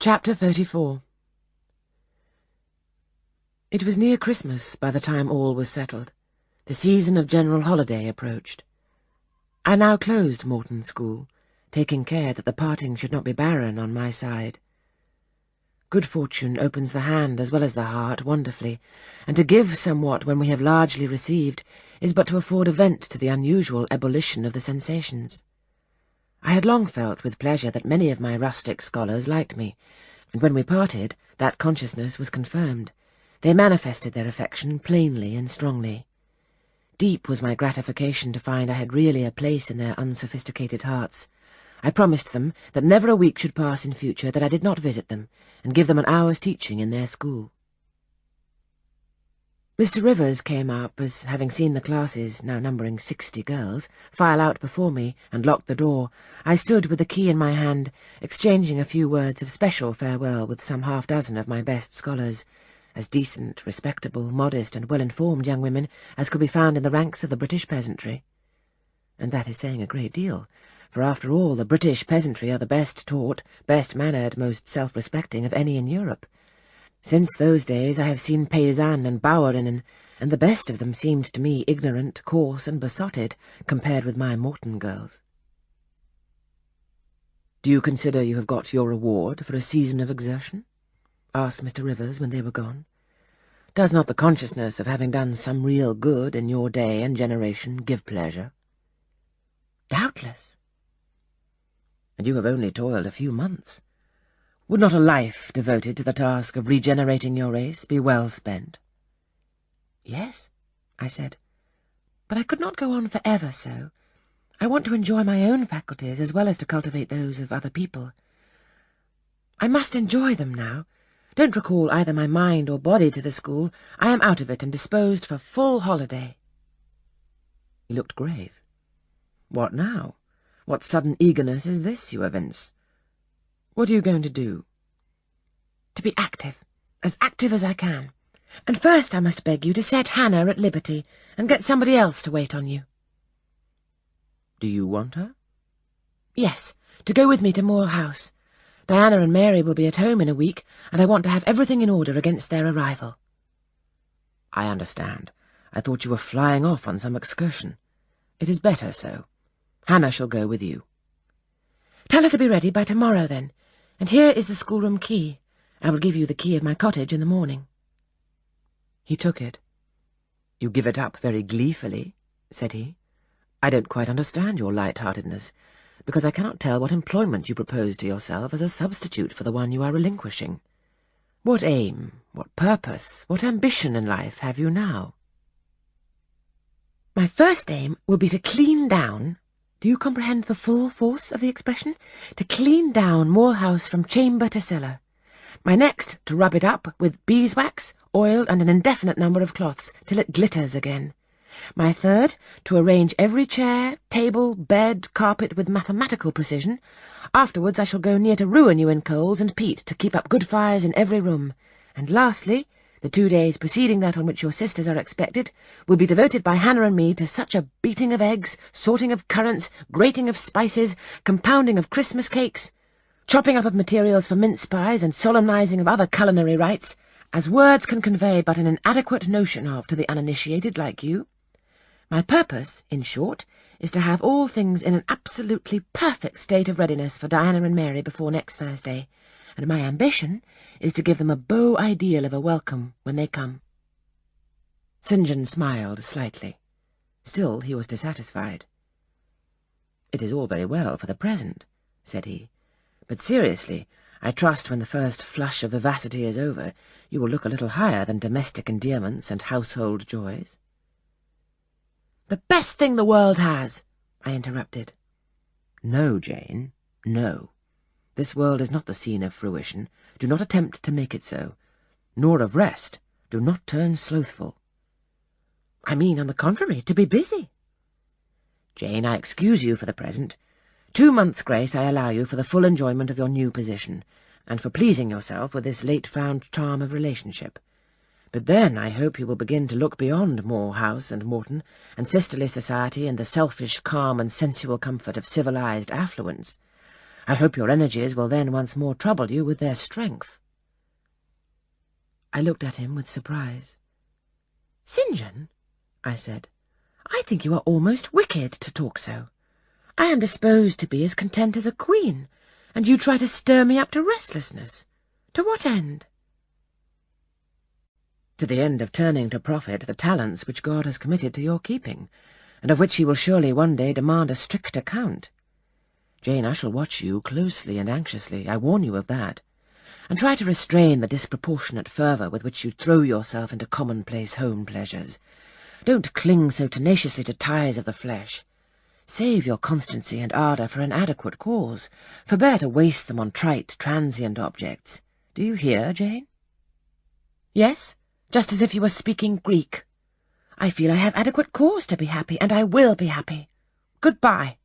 Chapter 34. It was near Christmas by the time all was settled. The season of general holiday approached. I now closed Morton School, taking care that the parting should not be barren on my side. Good fortune opens the hand as well as the heart wonderfully, and to give somewhat when we have largely received is but to afford a vent to the unusual ebullition of the sensations. I had long felt with pleasure that many of my rustic scholars liked me, and when we parted, that consciousness was confirmed. They manifested their affection plainly and strongly. Deep was my gratification to find I had really a place in their unsophisticated hearts. I promised them that never a week should pass in future that I did not visit them, and give them an hour's teaching in their school. Mr. Rivers came up, as, having seen the classes, now numbering 60 girls, file out before me, and locked the door, I stood with the key in my hand, exchanging a few words of special farewell with some half-dozen of my best scholars, as decent, respectable, modest, and well-informed young women as could be found in the ranks of the British peasantry. And that is saying a great deal, for after all the British peasantry are the best taught, best-mannered, most self-respecting of any in Europe. Since those days I have seen paysannes and bäuerinnen, and the best of them seemed to me ignorant, coarse, and besotted, compared with my Morton girls. "Do you consider you have got your reward for a season of exertion?" asked Mr. Rivers when they were gone. "Does not the consciousness of having done some real good in your day and generation give pleasure?" "Doubtless." "And you have only toiled a few months. Would not a life devoted to the task of regenerating your race be well spent?" "Yes," I said, "but I could not go on for ever so. I want to enjoy my own faculties as well as to cultivate those of other people. I must enjoy them now. Don't recall either my mind or body to the school. I am out of it and disposed for full holiday." He looked grave. "What now? What sudden eagerness is this you evince? What are you going to do?" "To be active as I can. And first I must beg you to set Hannah at liberty, and get somebody else to wait on you." "Do you want her?" "Yes, to go with me to Moor House. Diana and Mary will be at home in a week, and I want to have everything in order against their arrival." "I understand. I thought you were flying off on some excursion. It is better so. Hannah shall go with you." "Tell her to be ready by tomorrow, then. And here is the schoolroom key. I will give you the key of my cottage in the morning." He took it. "You give it up very gleefully," said he. "I don't quite understand your light-heartedness, because I cannot tell what employment you propose to yourself as a substitute for the one you are relinquishing. What aim, what purpose, what ambition in life have you now?" "My first aim will be to clean down— do you comprehend the full force of the expression? To clean down Moor House from chamber to cellar. My next, to rub it up with beeswax, oil, and an indefinite number of cloths, till it glitters again. My third, to arrange every chair, table, bed, carpet with mathematical precision. Afterwards I shall go near to ruin you in coals and peat to keep up good fires in every room. And lastly, the 2 days preceding that on which your sisters are expected will be devoted by Hannah and me to such a beating of eggs, sorting of currants, grating of spices, compounding of Christmas cakes, chopping up of materials for mince pies, and solemnizing of other culinary rites, as words can convey but an inadequate notion of to the uninitiated like you. My purpose, in short, is to have all things in an absolutely perfect state of readiness for Diana and Mary before next Thursday, and my ambition is to give them a beau ideal of a welcome when they come." St. John smiled slightly. Still he was dissatisfied. "It is all very well for the present," said he, "but seriously, I trust when the first flush of vivacity is over, you will look a little higher than domestic endearments and household joys." "The best thing the world has," I interrupted. "No, Jane, no. This world is not the scene of fruition. Do not attempt to make it so. Nor of rest. Do not turn slothful." "I mean, on the contrary, to be busy." "Jane, I excuse you for the present. 2 months' grace I allow you for the full enjoyment of your new position, and for pleasing yourself with this late-found charm of relationship. But then I hope you will begin to look beyond Moor House and Morton, and sisterly society, and the selfish calm and sensual comfort of civilized affluence. I hope your energies will then once more trouble you with their strength." I looked at him with surprise. "St. John," I said, "I think you are almost wicked to talk so. I am disposed to be as content as a queen, and you try to stir me up to restlessness. To what end?" "To the end of turning to profit the talents which God has committed to your keeping, and of which he will surely one day demand a strict account. Jane, I shall watch you closely and anxiously, I warn you of that, and try to restrain the disproportionate fervour with which you throw yourself into commonplace home pleasures. Don't cling so tenaciously to ties of the flesh. Save your constancy and ardour for an adequate cause. Forbear to waste them on trite, transient objects. Do you hear, Jane?" "Yes, just as if you were speaking Greek. I feel I have adequate cause to be happy, and I will be happy. Goodbye."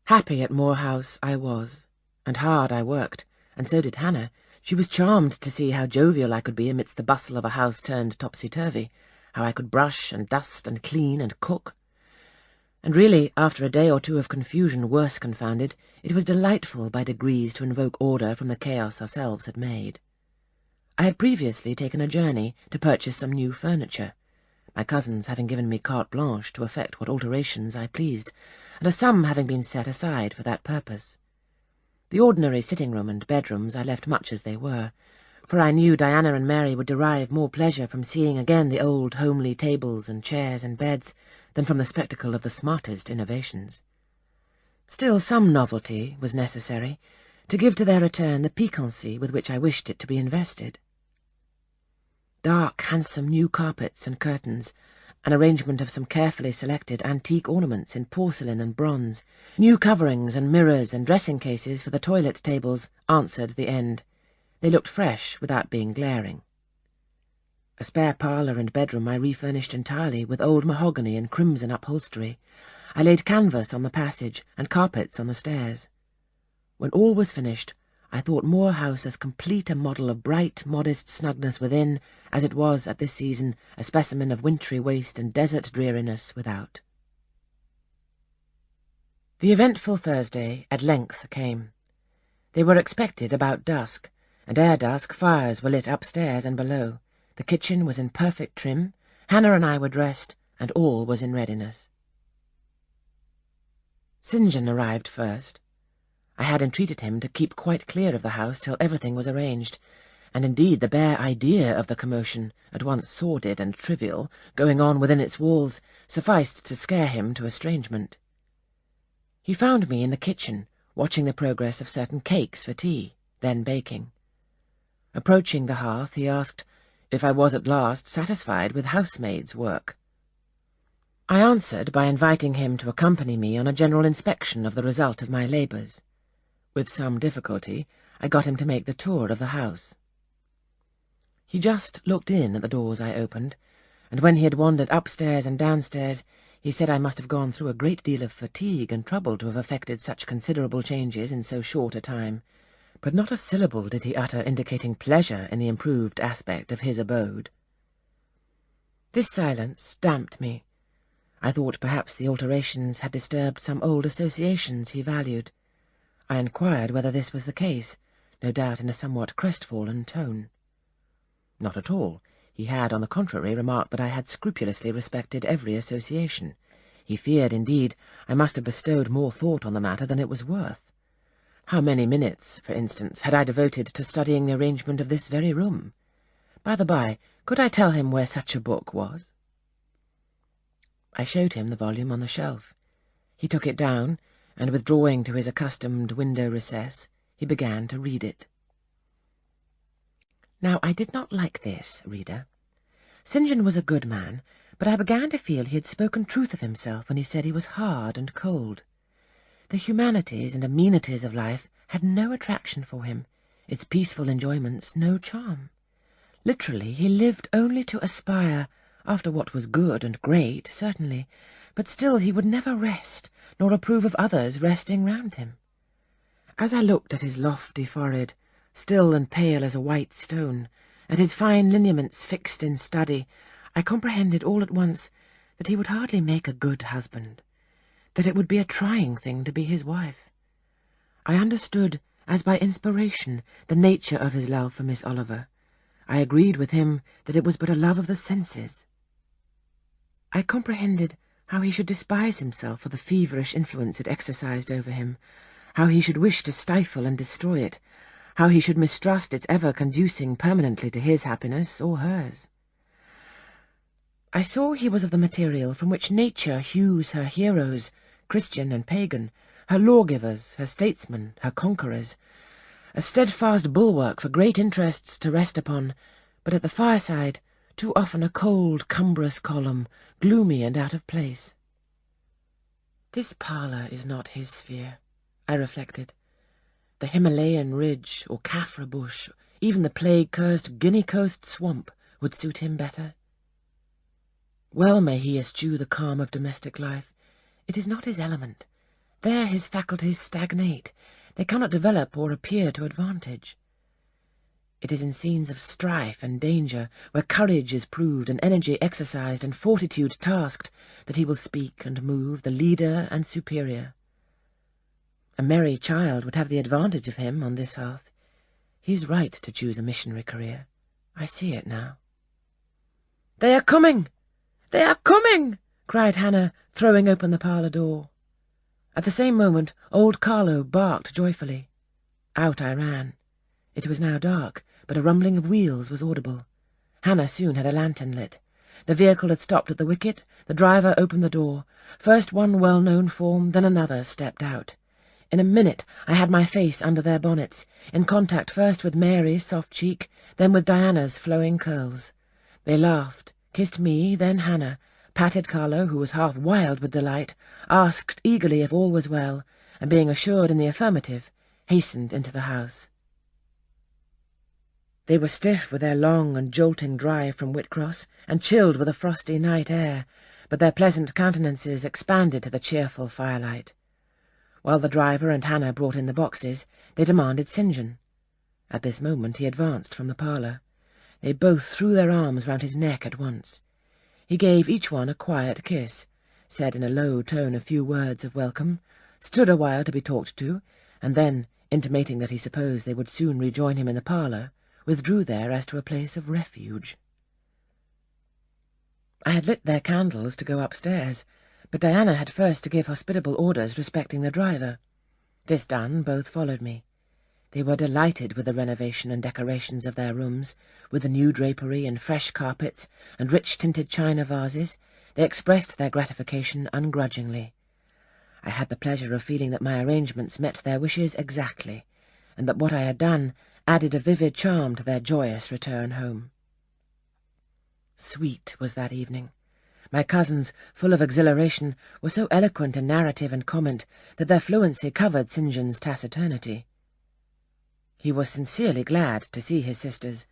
Happy at Moor House I was, and hard I worked, and so did Hannah. She was charmed to see how jovial I could be amidst the bustle of a house turned topsy-turvy, how I could brush and dust and clean and cook. And really, after a day or two of confusion worse confounded, it was delightful by degrees to invoke order from the chaos ourselves had made. I had previously taken a journey to purchase some new furniture, my cousins having given me carte blanche to effect what alterations I pleased, and a sum having been set aside for that purpose. The ordinary sitting-room and bedrooms I left much as they were, for I knew Diana and Mary would derive more pleasure from seeing again the old homely tables and chairs and beds than from the spectacle of the smartest innovations. Still, some novelty was necessary, to give to their return the piquancy with which I wished it to be invested. Dark, handsome new carpets and curtains, an arrangement of some carefully selected antique ornaments in porcelain and bronze, new coverings and mirrors and dressing-cases for the toilet tables answered the end. They looked fresh without being glaring. A spare parlour and bedroom I refurnished entirely with old mahogany and crimson upholstery. I laid canvas on the passage and carpets on the stairs. When all was finished, I thought Moor House as complete a model of bright, modest snugness within as it was, at this season, a specimen of wintry waste and desert dreariness without. The eventful Thursday at length came. They were expected about dusk, and ere dusk fires were lit upstairs and below. The kitchen was in perfect trim, Hannah and I were dressed, and all was in readiness. St. John arrived first. I had entreated him to keep quite clear of the house till everything was arranged, and indeed the bare idea of the commotion, at once sordid and trivial, going on within its walls, sufficed to scare him to estrangement. He found me in the kitchen, watching the progress of certain cakes for tea, then baking. Approaching the hearth, he asked if I was at last satisfied with housemaid's work. I answered by inviting him to accompany me on a general inspection of the result of my labours. With some difficulty, I got him to make the tour of the house. He just looked in at the doors I opened, and when he had wandered upstairs and downstairs, he said I must have gone through a great deal of fatigue and trouble to have effected such considerable changes in so short a time, but not a syllable did he utter indicating pleasure in the improved aspect of his abode. This silence damped me. I thought perhaps the alterations had disturbed some old associations he valued. I inquired whether this was the case, no doubt in a somewhat crestfallen tone. Not at all. He had, on the contrary, remarked that I had scrupulously respected every association. He feared, indeed, I must have bestowed more thought on the matter than it was worth. How many minutes, for instance, had I devoted to studying the arrangement of this very room? By the by, could I tell him where such a book was? I showed him the volume on the shelf. He took it down, and withdrawing to his accustomed window recess, he began to read it. Now, I did not like this, reader. St. John was a good man, but I began to feel he had spoken truth of himself when he said he was hard and cold. The humanities and amenities of life had no attraction for him, its peaceful enjoyments no charm. Literally, he lived only to aspire, after what was good and great, certainly, but still he would never rest, nor approve of others resting round him. As I looked at his lofty forehead, still and pale as a white stone, at his fine lineaments fixed in study, I comprehended all at once that he would hardly make a good husband. that it would be a trying thing to be his wife. I understood, as by inspiration, the nature of his love for Miss Oliver. I agreed with him that it was but a love of the senses. I comprehended how he should despise himself for the feverish influence it exercised over him, how he should wish to stifle and destroy it, how he should mistrust its ever conducing permanently to his happiness or hers. I saw he was of the material from which nature hews her heroes, Christian and pagan, her lawgivers, her statesmen, her conquerors, a steadfast bulwark for great interests to rest upon, but at the fireside too often a cold, cumbrous column, gloomy and out of place. This parlour is not his sphere, I reflected. The Himalayan ridge, or Caffre bush, even the plague-cursed Guinea Coast swamp would suit him better. Well may he eschew the calm of domestic life. It is not his element. There his faculties stagnate. They cannot develop or appear to advantage. It is in scenes of strife and danger, where courage is proved and energy exercised and fortitude tasked, that he will speak and move, the leader and superior. A merry child would have the advantage of him on this hearth. He's right to choose a missionary career. I see it now. "They are coming! They are coming!" cried Hannah, throwing open the parlour door. At the same moment, old Carlo barked joyfully. Out I ran. It was now dark, but a rumbling of wheels was audible. Hannah soon had a lantern lit. The vehicle had stopped at the wicket. The driver opened the door. First one well-known form, then another stepped out. In a minute I had my face under their bonnets, in contact first with Mary's soft cheek, then with Diana's flowing curls. They laughed, kissed me, then Hannah, patted Carlo, who was half wild with delight, asked eagerly if all was well, and being assured in the affirmative, hastened into the house. They were stiff with their long and jolting drive from Whitcross, and chilled with a frosty night air, but their pleasant countenances expanded to the cheerful firelight. While the driver and Hannah brought in the boxes, they demanded St. John. At this moment he advanced from the parlour. They both threw their arms round his neck at once. He gave each one a quiet kiss, said in a low tone a few words of welcome, stood a while to be talked to, and then, intimating that he supposed they would soon rejoin him in the parlour, withdrew there as to a place of refuge. I had lit their candles to go upstairs, but Diana had first to give hospitable orders respecting the driver. This done, both followed me. They were delighted with the renovation and decorations of their rooms, with the new drapery and fresh carpets and rich-tinted china vases. They expressed their gratification ungrudgingly. I had the pleasure of feeling that my arrangements met their wishes exactly, and that what I had done added a vivid charm to their joyous return home. Sweet was that evening. My cousins, full of exhilaration, were so eloquent in narrative and comment that their fluency covered St. John's taciturnity. He was sincerely glad to see his sisters,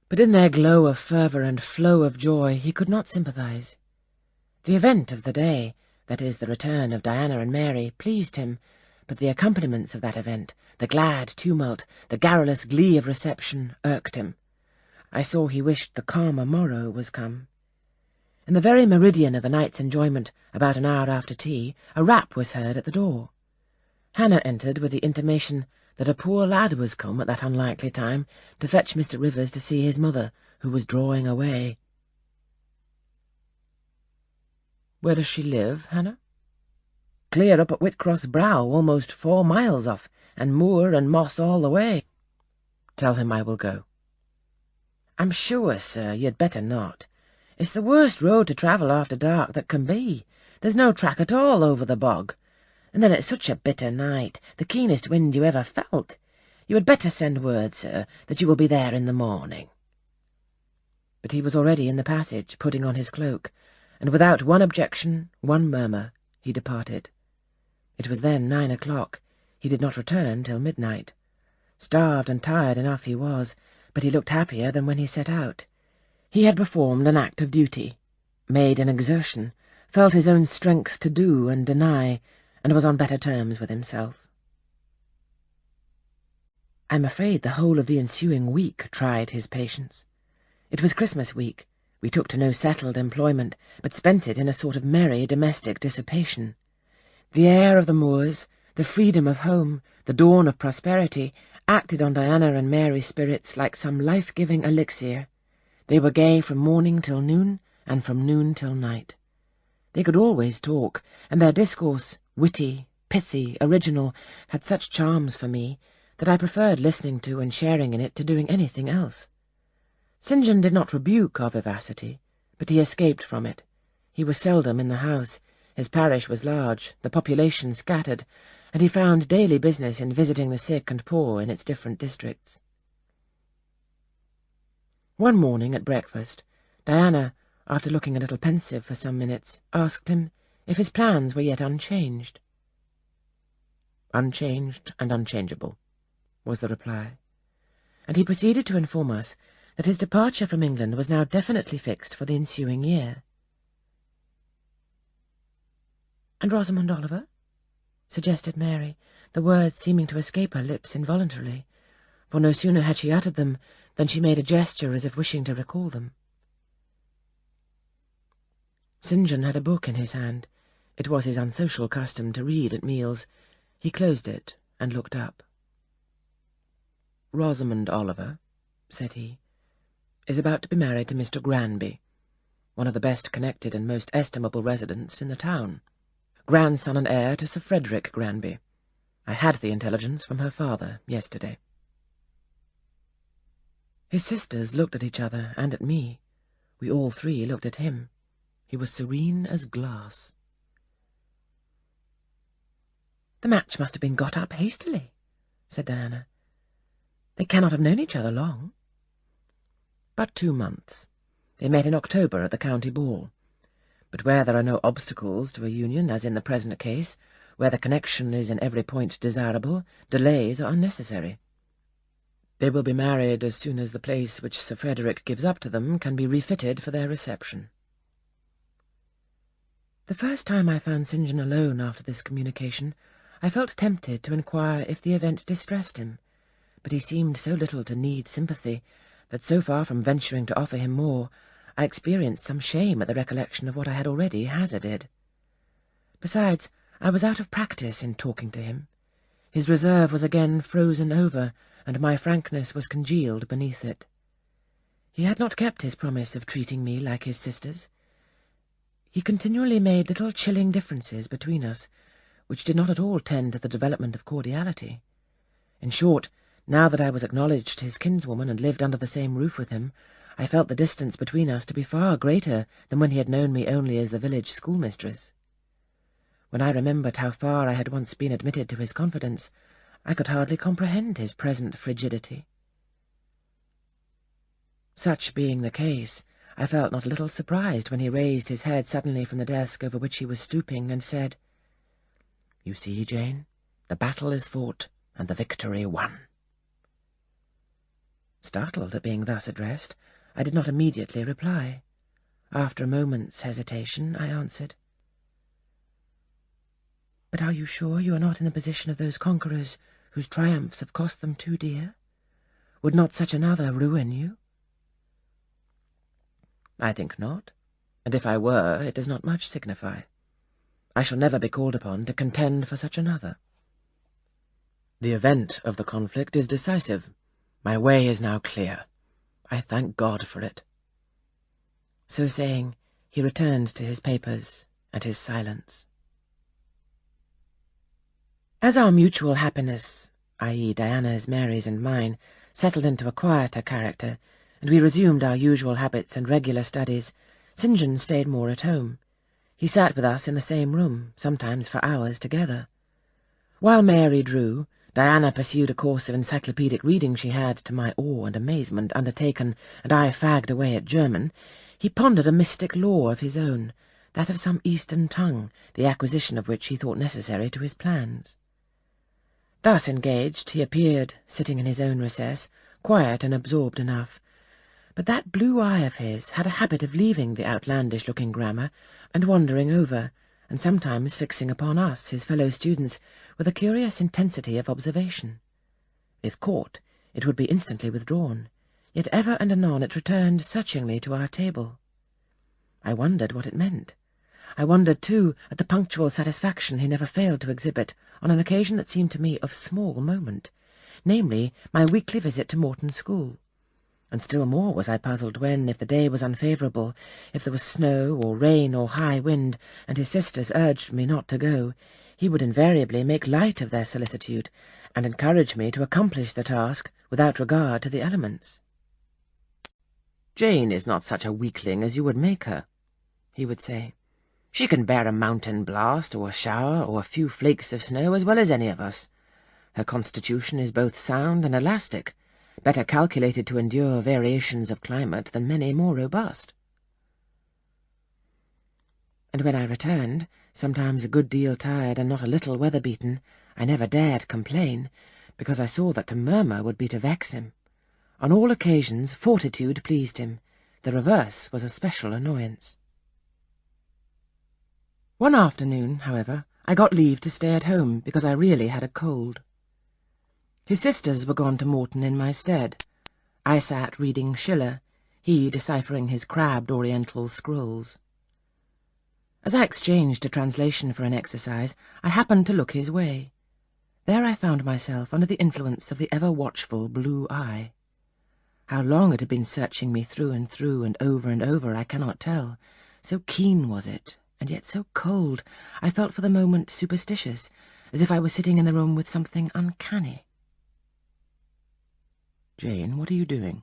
but in their glow of fervour and flow of joy he could not sympathize. The event of the day, that is, the return of Diana and Mary, pleased him, but the accompaniments of that event, the glad tumult, the garrulous glee of reception, irked him. I saw he wished the calmer morrow was come. In the very meridian of the night's enjoyment, about an hour after tea, a rap was heard at the door. Hannah entered with the intimation that a poor lad was come at that unlikely time to fetch Mr. Rivers to see his mother, who was drawing away. "Where does she live, Hannah?" "Clear up at Whitcross Brow, almost 4 miles off, and moor and moss all the way." "Tell him I will go." "I'm sure, sir, you'd better not. It's the worst road to travel after dark that can be. There's no track at all over the bog. And then it's such a bitter night, the keenest wind you ever felt. You had better send word, sir, that you will be there in the morning." But he was already in the passage, putting on his cloak, and without one objection, one murmur, he departed. It was then 9 o'clock. He did not return till midnight. Starved and tired enough he was, but he looked happier than when he set out. He had performed an act of duty, made an exertion, felt his own strength to do and deny, and was on better terms with himself. I'm afraid the whole of the ensuing week tried his patience. It was Christmas week. We took to no settled employment, but spent it in a sort of merry domestic dissipation. The air of the moors, the freedom of home, the dawn of prosperity, acted on Diana and Mary's spirits like some life-giving elixir. They were gay from morning till noon, and from noon till night. They could always talk, and their discourse, witty, pithy, original, had such charms for me that I preferred listening to and sharing in it to doing anything else. St. John did not rebuke our vivacity, but he escaped from it. He was seldom in the house. His parish was large, the population scattered, and he found daily business in visiting the sick and poor in its different districts. One morning at breakfast, Diana, after looking a little pensive for some minutes, asked him if his plans were yet unchanged. "Unchanged and unchangeable," was the reply, and he proceeded to inform us that his departure from England was now definitely fixed for the ensuing year. "And Rosamond Oliver?" suggested Mary, the words seeming to escape her lips involuntarily, for no sooner had she uttered them than she made a gesture as if wishing to recall them. St. John had a book in his hand. It was his unsocial custom to read at meals. He closed it and looked up. "Rosamond Oliver," said he, "is about to be married to Mr. Granby, one of the best connected and most estimable residents in the town, grandson and heir to Sir Frederick Granby. I had the intelligence from her father yesterday." His sisters looked at each other and at me. We all three looked at him. He was serene as glass. "The match must have been got up hastily," said Diana. "They cannot have known each other long." "But 2 months. They met in October at the county ball. But where there are no obstacles to a union, as in the present case, where the connection is in every point desirable, delays are unnecessary. They will be married as soon as the place which Sir Frederick gives up to them can be refitted for their reception." The first time I found St. John alone after this communication, I felt tempted to inquire if the event distressed him, but he seemed so little to need sympathy that, so far from venturing to offer him more, I experienced some shame at the recollection of what I had already hazarded. Besides, I was out of practice in talking to him. His reserve was again frozen over, and my frankness was congealed beneath it. He had not kept his promise of treating me like his sisters. He continually made little chilling differences between us, which did not at all tend to the development of cordiality. In short, now that I was acknowledged his kinswoman and lived under the same roof with him, I felt the distance between us to be far greater than when he had known me only as the village schoolmistress. When I remembered how far I had once been admitted to his confidence, I could hardly comprehend his present frigidity. Such being the case, I felt not a little surprised when he raised his head suddenly from the desk over which he was stooping and said, "You see, Jane, the battle is fought and the victory won." Startled at being thus addressed, I did not immediately reply. After a moment's hesitation, I answered, "But are you sure you are not in the position of those conquerors whose triumphs have cost them too dear? Would not such another ruin you?" "I think not, and if I were, it does not much signify. I shall never be called upon to contend for such another. The event of the conflict is decisive. My way is now clear. I thank God for it." So saying, he returned to his papers and his silence. As our mutual happiness, i.e. Diana's, Mary's, and mine, settled into a quieter character, and we resumed our usual habits and regular studies, St. John stayed more at home. He sat with us in the same room, sometimes for hours together. While Mary drew, Diana pursued a course of encyclopedic reading she had, to my awe and amazement, undertaken, and I fagged away at German. He pondered a mystic lore of his own, that of some Eastern tongue, the acquisition of which he thought necessary to his plans. Thus engaged, he appeared, sitting in his own recess, quiet and absorbed enough. But that blue eye of his had a habit of leaving the outlandish-looking grammar and wandering over, and sometimes fixing upon us, his fellow students, with a curious intensity of observation. If caught, it would be instantly withdrawn, yet ever and anon it returned searchingly to our table. I wondered what it meant. I wondered, too, at the punctual satisfaction he never failed to exhibit on an occasion that seemed to me of small moment, namely, my weekly visit to Morton School. And still more was I puzzled when, if the day was unfavourable, if there was snow or rain or high wind, and his sisters urged me not to go, he would invariably make light of their solicitude, and encourage me to accomplish the task without regard to the elements. "Jane is not such a weakling as you would make her," he would say. "She can bear a mountain blast or a shower or a few flakes of snow as well as any of us. Her constitution is both sound and elastic, better calculated to endure variations of climate than many more robust." And when I returned, sometimes a good deal tired and not a little weather-beaten, I never dared complain, because I saw that to murmur would be to vex him. On all occasions fortitude pleased him. The reverse was a special annoyance. One afternoon, however, I got leave to stay at home because I really had a cold. His sisters were gone to Morton in my stead. I sat reading Schiller, he deciphering his crabbed oriental scrolls. As I exchanged a translation for an exercise, I happened to look his way. There I found myself under the influence of the ever-watchful blue eye. How long it had been searching me through and over, I cannot tell. So keen was it, and yet so cold, I felt for the moment superstitious, as if I were sitting in the room with something uncanny. "Jane, what are you doing?"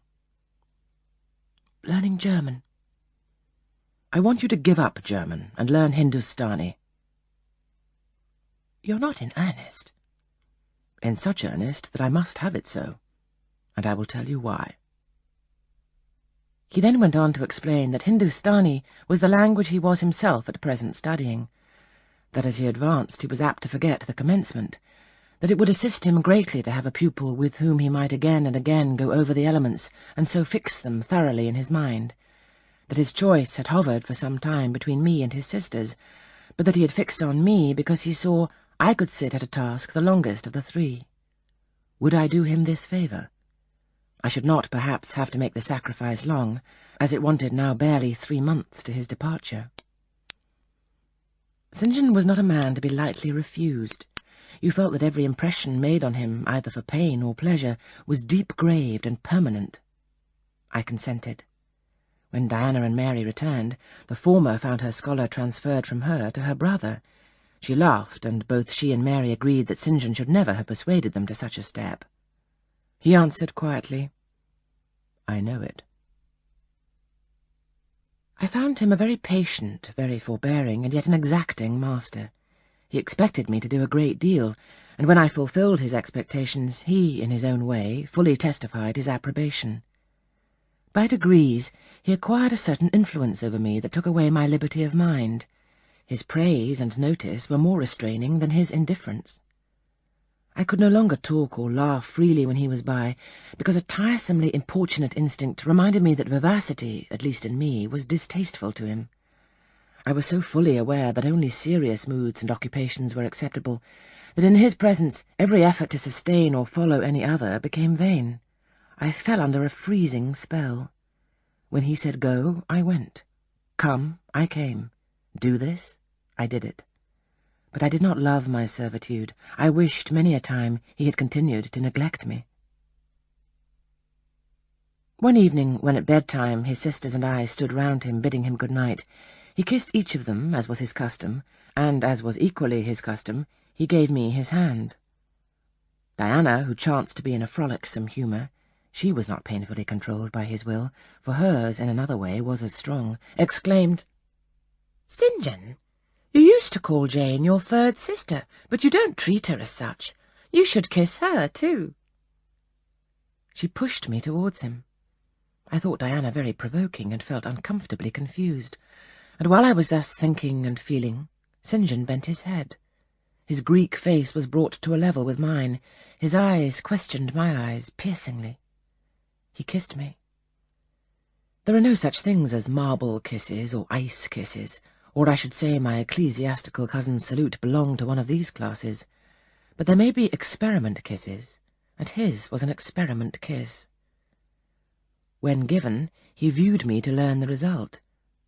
"Learning German." "I want you to give up German and learn Hindustani." "You're not in earnest?" "In such earnest that I must have it so, and I will tell you why." He then went on to explain that Hindustani was the language he was himself at present studying, that as he advanced he was apt to forget the commencement, that it would assist him greatly to have a pupil with whom he might again and again go over the elements and so fix them thoroughly in his mind, that his choice had hovered for some time between me and his sisters, but that he had fixed on me because he saw I could sit at a task the longest of the three. Would I do him this favour? I should not perhaps have to make the sacrifice long, as it wanted now barely 3 months to his departure. St. John was not a man to be lightly refused. You felt that every impression made on him, either for pain or pleasure, was deep-graved and permanent. I consented. When Diana and Mary returned, the former found her scholar transferred from her to her brother. She laughed, and both she and Mary agreed that St. John should never have persuaded them to such a step. He answered quietly, "I know it." I found him a very patient, very forbearing, and yet an exacting master. He expected me to do a great deal, and when I fulfilled his expectations, he, in his own way, fully testified his approbation. By degrees, he acquired a certain influence over me that took away my liberty of mind. His praise and notice were more restraining than his indifference. I could no longer talk or laugh freely when he was by, because a tiresomely importunate instinct reminded me that vivacity, at least in me, was distasteful to him. I was so fully aware that only serious moods and occupations were acceptable, that in his presence every effort to sustain or follow any other became vain. I fell under a freezing spell. When he said go, I went. Come, I came. Do this, I did it. But I did not love my servitude. I wished many a time he had continued to neglect me. One evening, when at bedtime his sisters and I stood round him bidding him good night, he kissed each of them, as was his custom, and, as was equally his custom, he gave me his hand. Diana, who chanced to be in a frolicsome humour, she was not painfully controlled by his will, for hers, in another way, was as strong, exclaimed, "St. John, you used to call Jane your third sister, but you don't treat her as such. You should kiss her, too." She pushed me towards him. I thought Diana very provoking, and felt uncomfortably confused. And while I was thus thinking and feeling, St. John bent his head. His Greek face was brought to a level with mine. His eyes questioned my eyes piercingly. He kissed me. There are no such things as marble kisses or ice kisses, or I should say my ecclesiastical cousin's salute belonged to one of these classes. But there may be experiment kisses, and his was an experiment kiss. When given, he viewed me to learn the result.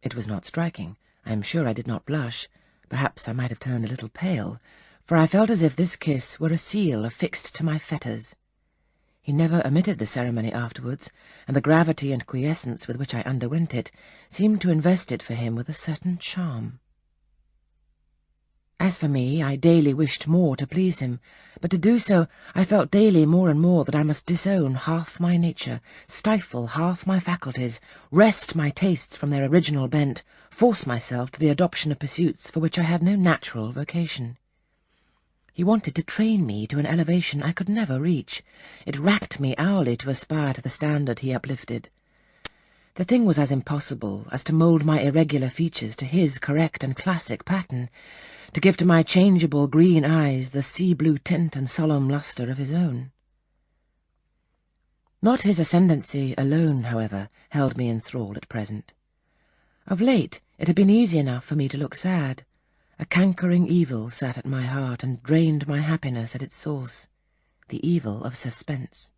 It was not striking, I am sure I did not blush. Perhaps I might have turned a little pale, for I felt as if this kiss were a seal affixed to my fetters. He never omitted the ceremony afterwards, and the gravity and quiescence with which I underwent it seemed to invest it for him with a certain charm. As for me, I daily wished more to please him, but to do so I felt daily more and more that I must disown half my nature, stifle half my faculties, wrest my tastes from their original bent, force myself to the adoption of pursuits for which I had no natural vocation. He wanted to train me to an elevation I could never reach. It racked me hourly to aspire to the standard he uplifted. The thing was as impossible as to mould my irregular features to his correct and classic pattern, to give to my changeable green eyes the sea-blue tint and solemn lustre of his own. Not his ascendancy alone, however, held me in thrall at present. Of late it had been easy enough for me to look sad. A cankering evil sat at my heart and drained my happiness at its source, the evil of suspense.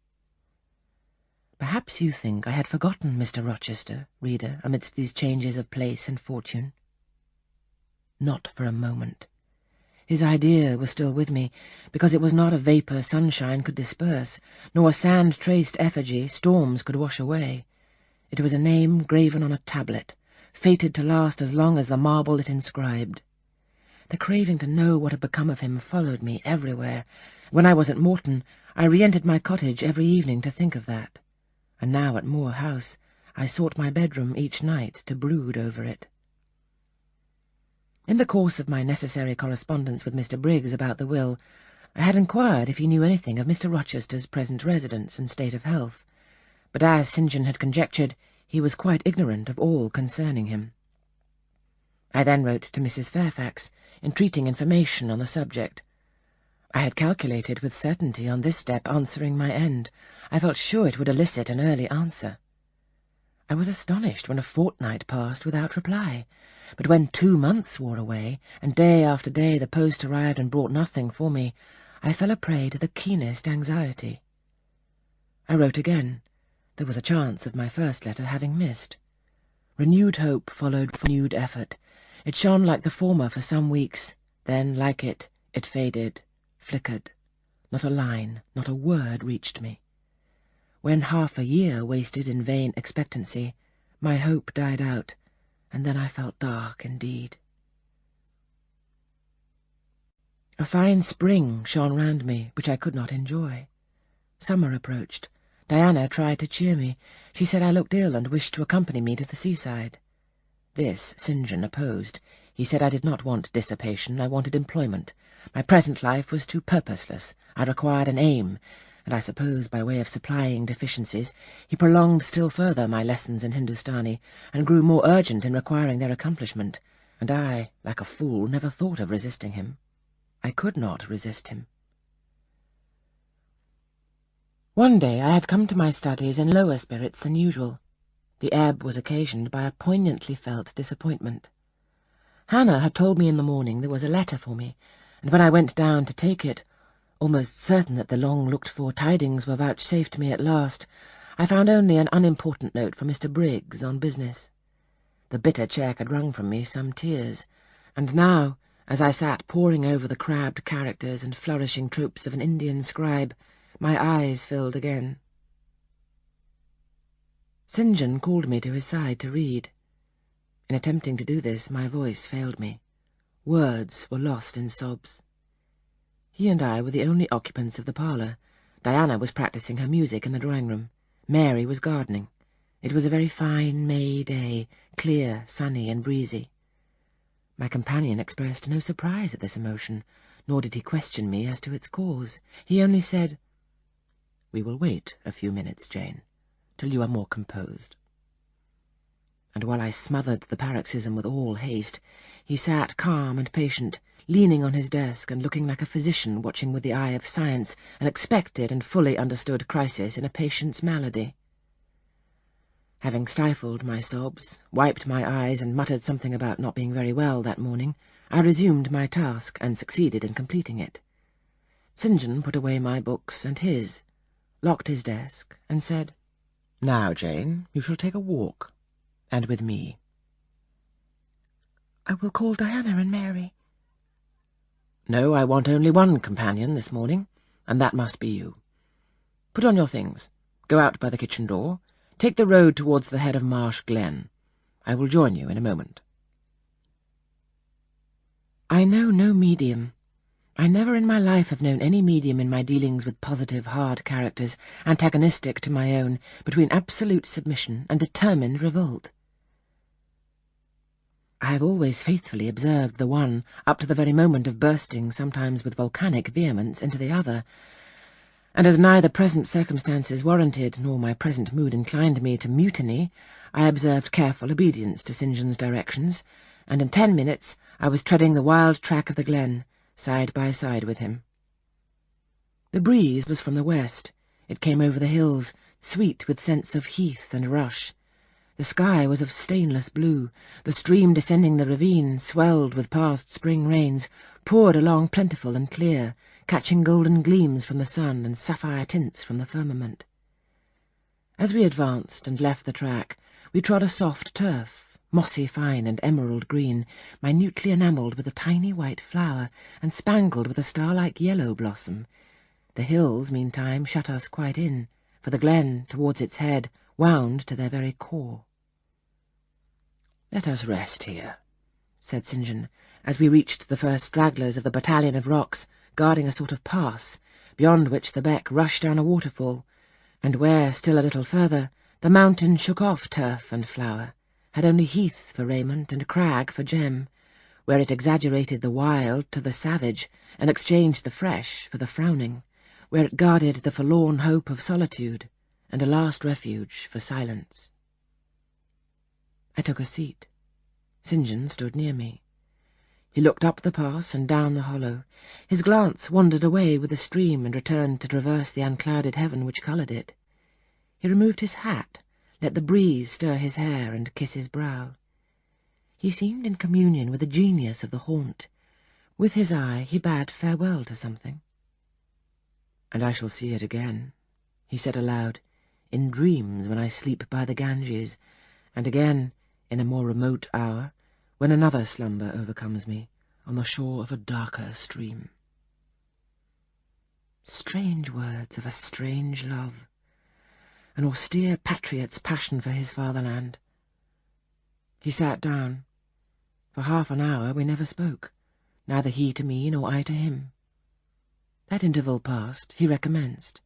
Perhaps you think I had forgotten Mr. Rochester, reader, amidst these changes of place and fortune. Not for a moment. His idea was still with me, because it was not a vapour sunshine could disperse, nor a sand-traced effigy storms could wash away. It was a name graven on a tablet, fated to last as long as the marble it inscribed. The craving to know what had become of him followed me everywhere. When I was at Morton, I re-entered my cottage every evening to think of that, and now at Moor House I sought my bedroom each night to brood over it. In the course of my necessary correspondence with Mr. Briggs about the will, I had inquired if he knew anything of Mr. Rochester's present residence and state of health, but as St. John had conjectured, he was quite ignorant of all concerning him. I then wrote to Mrs. Fairfax, entreating information on the subject. I had calculated with certainty on this step answering my end. I felt sure it would elicit an early answer. I was astonished when a fortnight passed without reply, but when 2 months wore away, and day after day the post arrived and brought nothing for me, I fell a prey to the keenest anxiety. I wrote again. There was a chance of my first letter having missed. Renewed hope followed renewed effort. It shone like the former for some weeks, then, like it faded, flickered. Not a line, not a word reached me. When half a year wasted in vain expectancy, my hope died out, and then I felt dark indeed. A fine spring shone round me, which I could not enjoy. Summer approached. Diana tried to cheer me. She said I looked ill and wished to accompany me to the seaside. This St. John opposed. He said I did not want dissipation, I wanted employment. My present life was too purposeless. I required an aim, and I suppose by way of supplying deficiencies, he prolonged still further my lessons in Hindustani, and grew more urgent in requiring their accomplishment, and I, like a fool, never thought of resisting him. I could not resist him. One day I had come to my studies in lower spirits than usual. The ebb was occasioned by a poignantly felt disappointment. Hannah had told me in the morning there was a letter for me, and when I went down to take it, almost certain that the long-looked-for tidings were vouchsafed me at last, I found only an unimportant note from Mr. Briggs on business. The bitter check had wrung from me some tears, and now, as I sat poring over the crabbed characters and flourishing tropes of an Indian scribe, my eyes filled again. St. John called me to his side to read. In attempting to do this, my voice failed me. Words were lost in sobs. He and I were the only occupants of the parlour. Diana was practising her music in the drawing-room. Mary was gardening. It was a very fine May day, clear, sunny, and breezy. My companion expressed no surprise at this emotion, nor did he question me as to its cause. He only said, "We will wait a few minutes, Jane, till you are more composed." And while I smothered the paroxysm with all haste, he sat calm and patient, leaning on his desk and looking like a physician watching with the eye of science an expected and fully understood crisis in a patient's malady. Having stifled my sobs, wiped my eyes, and muttered something about not being very well that morning, I resumed my task and succeeded in completing it. St. John put away my books and his, locked his desk, and said, "Now, Jane, you shall take a walk, and with me." I will call Diana and Mary. No, I want only one companion this morning, and that must be you. Put on your things, go out by the kitchen door, take the road towards the head of Marsh Glen. I will join you in a moment. I know no medium. I never in my life have known any medium in my dealings with positive, hard characters, antagonistic to my own, between absolute submission and determined revolt. I have always faithfully observed the one, up to the very moment of bursting, sometimes with volcanic vehemence, into the other, and as neither present circumstances warranted nor my present mood inclined me to mutiny, I observed careful obedience to St. John's directions, and in 10 minutes I was treading the wild track of the glen, side by side with him. The breeze was from the west. It came over the hills, sweet with scents of heath and rush. The sky was of stainless blue. The stream descending the ravine, swelled with past spring rains, poured along plentiful and clear, catching golden gleams from the sun and sapphire tints from the firmament. As we advanced and left the track, we trod a soft turf, mossy fine and emerald green, minutely enamelled with a tiny white flower, and spangled with a star-like yellow blossom. The hills, meantime, shut us quite in, for the glen, towards its head, wound to their very core. "Let us rest here," said St. John, as we reached the first stragglers of the battalion of rocks, guarding a sort of pass, beyond which the beck rushed down a waterfall, and where, still a little further, the mountain shook off turf and flower, had only heath for raiment and crag for gem, where it exaggerated the wild to the savage, and exchanged the fresh for the frowning, where it guarded the forlorn hope of solitude, and a last refuge for silence. I took a seat. St. John stood near me. He looked up the pass and down the hollow. His glance wandered away with the stream and returned to traverse the unclouded heaven which coloured it. He removed his hat, let the breeze stir his hair and kiss his brow. He seemed in communion with the genius of the haunt. With his eye he bade farewell to something. "And I shall see it again," he said aloud, "in dreams when I sleep by the Ganges, and again, in a more remote hour, when another slumber overcomes me, on the shore of a darker stream." Strange words of a strange love, an austere patriot's passion for his fatherland. He sat down. For half an hour we never spoke, neither he to me nor I to him. That interval past, he recommenced.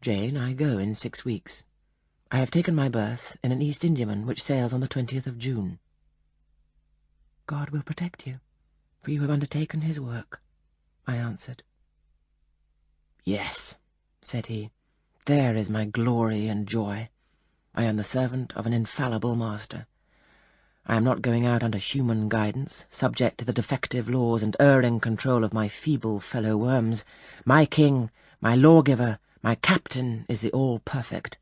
"Jane, I go in 6 weeks. I have taken my berth in an East Indiaman which sails on the 20th of June. "God will protect you, for you have undertaken his work," I answered. "Yes," said he, "there is my glory and joy. I am the servant of an infallible master. I am not going out under human guidance, subject to the defective laws and erring control of my feeble fellow-worms. My king, my lawgiver, my captain is the all-perfect.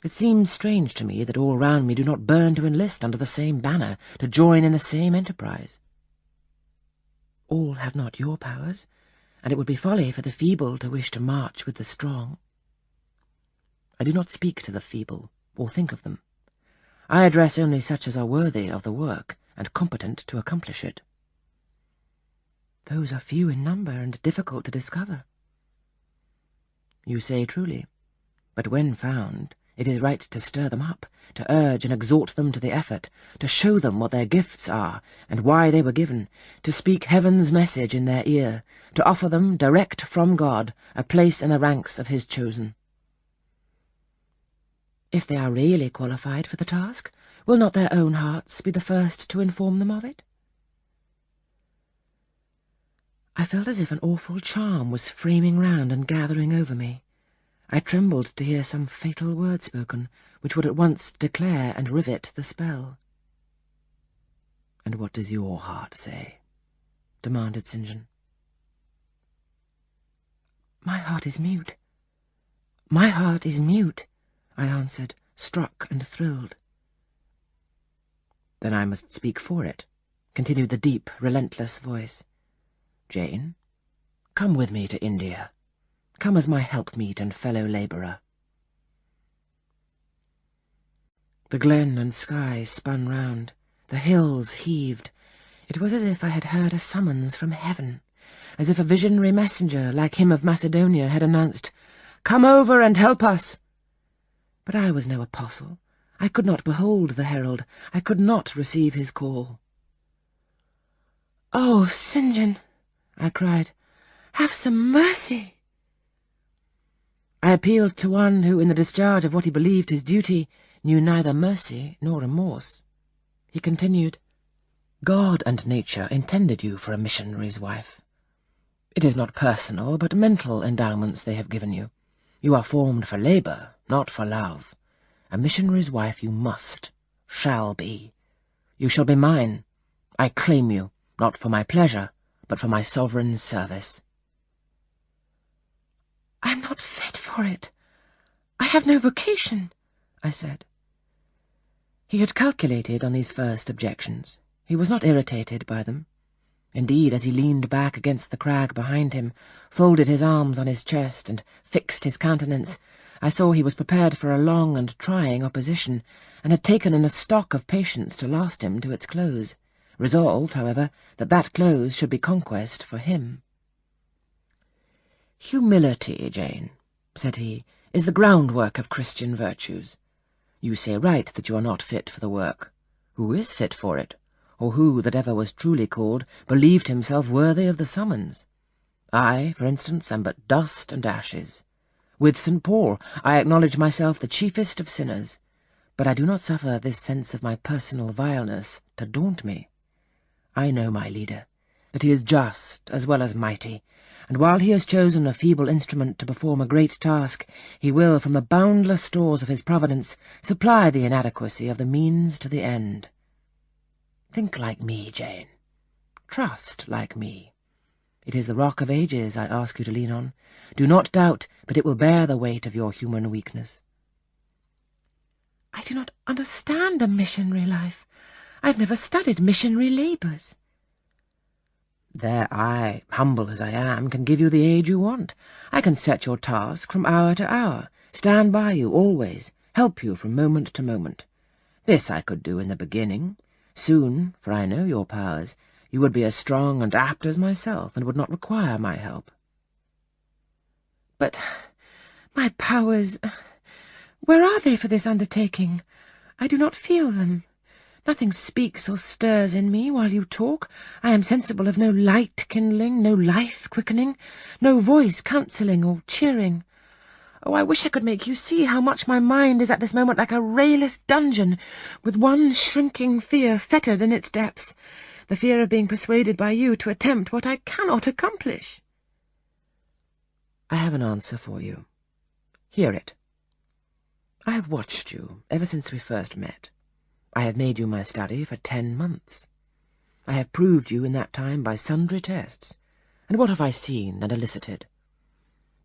It seems strange to me that all round me do not burn to enlist under the same banner, to join in the same enterprise. All have not your powers, and it would be folly for the feeble to wish to march with the strong. I do not speak to the feeble, or think of them. I address only such as are worthy of the work, and competent to accomplish it. Those are few in number, and difficult to discover." "You say truly, but when found, it is right to stir them up, to urge and exhort them to the effort, to show them what their gifts are, and why they were given, to speak heaven's message in their ear, to offer them, direct from God, a place in the ranks of his chosen." "If they are really qualified for the task, will not their own hearts be the first to inform them of it?" I felt as if an awful charm was framing round and gathering over me. I trembled to hear some fatal word spoken, which would at once declare and rivet the spell. "And what does your heart say?" demanded St. John. "My heart is mute. My heart is mute," I answered, struck and thrilled. "Then I must speak for it," continued the deep, relentless voice. "Jane, come with me to India. Come as my helpmeet and fellow-labourer." The glen and sky spun round. The hills heaved. It was as if I had heard a summons from heaven, as if a visionary messenger, like him of Macedonia, had announced, "Come over and help us!" But I was no apostle. I could not behold the herald. I could not receive his call. "Oh, St. John," I cried, "have some mercy!" I appealed to one who, in the discharge of what he believed his duty, knew neither mercy nor remorse. He continued, "God and nature intended you for a missionary's wife. It is not personal, but mental endowments they have given you. You are formed for labour, not for love. A missionary's wife you shall be. You shall be mine. I claim you, not for my pleasure, but for my sovereign's service." "I am not fit for it. I have no vocation," I said. He had calculated on these first objections. He was not irritated by them. Indeed, as he leaned back against the crag behind him, folded his arms on his chest, and fixed his countenance, I saw he was prepared for a long and trying opposition, and had taken in a stock of patience to last him to its close, resolved, however, that that close should be conquest for him. "Humility, Jane," said he, "is the groundwork of Christian virtues. You say right that you are not fit for the work. Who is fit for it? Or who, that ever was truly called, believed himself worthy of the summons? I, for instance, am but dust and ashes. With St. Paul, I acknowledge myself the chiefest of sinners, but I do not suffer this sense of my personal vileness to daunt me. I know my leader, that he is just as well as mighty, and while he has chosen a feeble instrument to perform a great task, he will, from the boundless stores of his providence, supply the inadequacy of the means to the end. Think like me, Jane. Trust like me. It is the rock of ages I ask you to lean on. Do not doubt, but it will bear the weight of your human weakness." "I do not understand a missionary life. I've never studied missionary labours." "There I, humble as I am, can give you the aid you want. I can set your task from hour to hour, stand by you always, help you from moment to moment. This I could do in the beginning. Soon, for I know your powers, you would be as strong and apt as myself, and would not require my help." "But my powers, where are they for this undertaking? I do not feel them. Nothing speaks or stirs in me while you talk. I am sensible of no light kindling, no life quickening, no voice counselling or cheering. Oh, I wish I could make you see how much my mind is at this moment like a rayless dungeon, with one shrinking fear fettered in its depths, the fear of being persuaded by you to attempt what I cannot accomplish." "I have an answer for you. Hear it. I have watched you ever since we first met. I have made you my study for 10 months. I have proved you in that time by sundry tests. And what have I seen and elicited?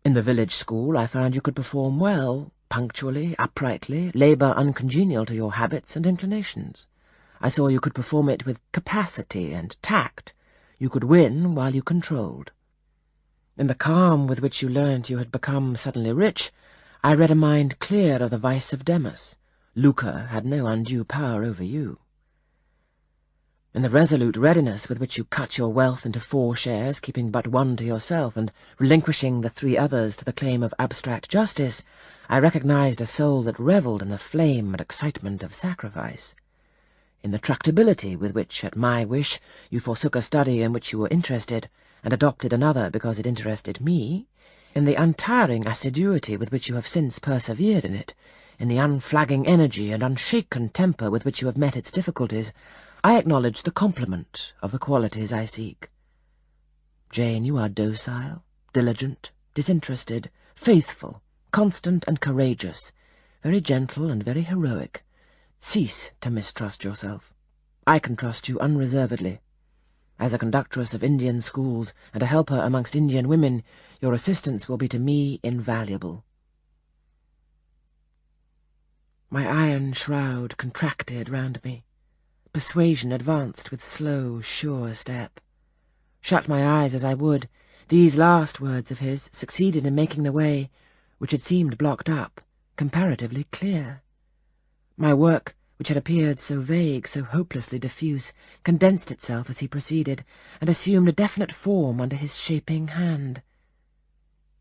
In the village school I found you could perform well, punctually, uprightly, labour uncongenial to your habits and inclinations. I saw you could perform it with capacity and tact. You could win while you controlled. In the calm with which you learnt you had become suddenly rich, I read a mind clear of the vice of Demas. Lucre had no undue power over you. In the resolute readiness with which you cut your wealth into 4 shares, keeping but one to yourself, and relinquishing the 3 others to the claim of abstract justice, I recognized a soul that revelled in the flame and excitement of sacrifice. In the tractability with which, at my wish, you forsook a study in which you were interested, and adopted another because it interested me, in the untiring assiduity with which you have since persevered in it, in the unflagging energy and unshaken temper with which you have met its difficulties, I acknowledge the complement of the qualities I seek. Jane, you are docile, diligent, disinterested, faithful, constant and courageous, very gentle and very heroic. Cease to mistrust yourself. I can trust you unreservedly. As a conductress of Indian schools and a helper amongst Indian women, your assistance will be to me invaluable." My iron shroud contracted round me. Persuasion advanced with slow, sure step. Shut my eyes as I would, these last words of his succeeded in making the way, which had seemed blocked up, comparatively clear. My work which had appeared so vague, so hopelessly diffuse, condensed itself as he proceeded, and assumed a definite form under his shaping hand.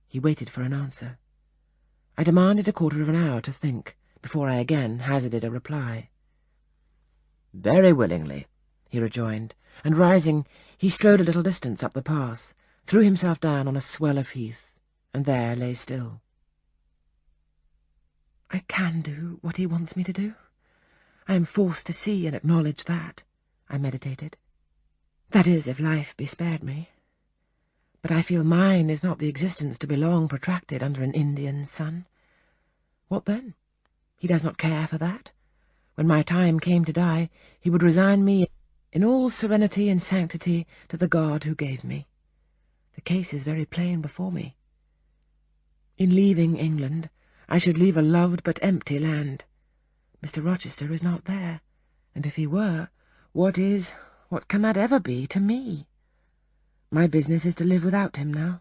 He waited for an answer. I demanded a quarter of an hour to think, before I again hazarded a reply. "Very willingly," he rejoined, and rising, he strode a little distance up the pass, threw himself down on a swell of heath, and there lay still. I can do what he wants me to do. I am forced to see and acknowledge that, I meditated. That is, if life be spared me. But I feel mine is not the existence to be long protracted under an Indian sun. What then? He does not care for that. When my time came to die, he would resign me in all serenity and sanctity to the God who gave me. The case is very plain before me. In leaving England, I should leave a loved but empty land. Mr. Rochester is not there, and if he were, what can that ever be to me? My business is to live without him now.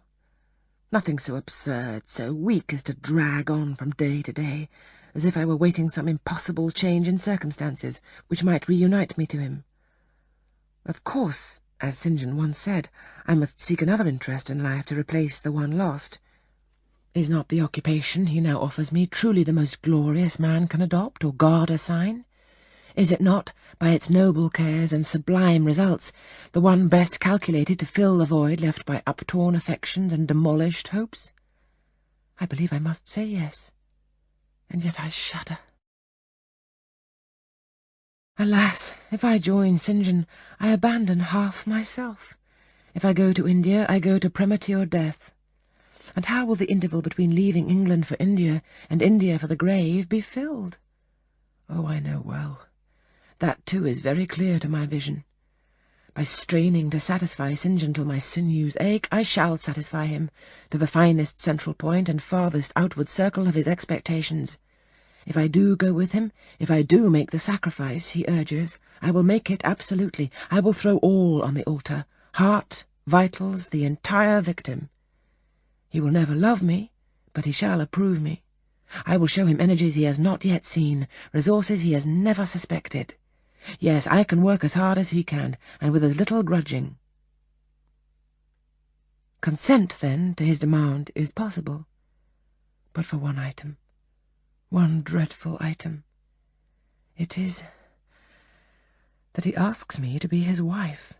Nothing so absurd, so weak as to drag on from day to day, as if I were waiting some impossible change in circumstances which might reunite me to him. Of course, as St. John once said, I must seek another interest in life to replace the one lost. Is not the occupation he now offers me truly the most glorious man can adopt or God assign? Is it not, by its noble cares and sublime results, the one best calculated to fill the void left by uptorn affections and demolished hopes? I believe I must say yes, and yet I shudder. Alas, if I join St. John, I abandon half myself. If I go to India, I go to premature death. And how will the interval between leaving England for India and India for the grave be filled? Oh, I know well. That, too, is very clear to my vision. By straining to satisfy St. John till my sinews ache, I shall satisfy him, to the finest central point and farthest outward circle of his expectations. If I do go with him, if I do make the sacrifice he urges, I will make it absolutely. I will throw all on the altar, heart, vitals, the entire victim. He will never love me, but he shall approve me. I will show him energies he has not yet seen, resources he has never suspected. Yes, I can work as hard as he can, and with as little grudging. Consent, then, to his demand is possible, but for one item, one dreadful item. It is that he asks me to be his wife,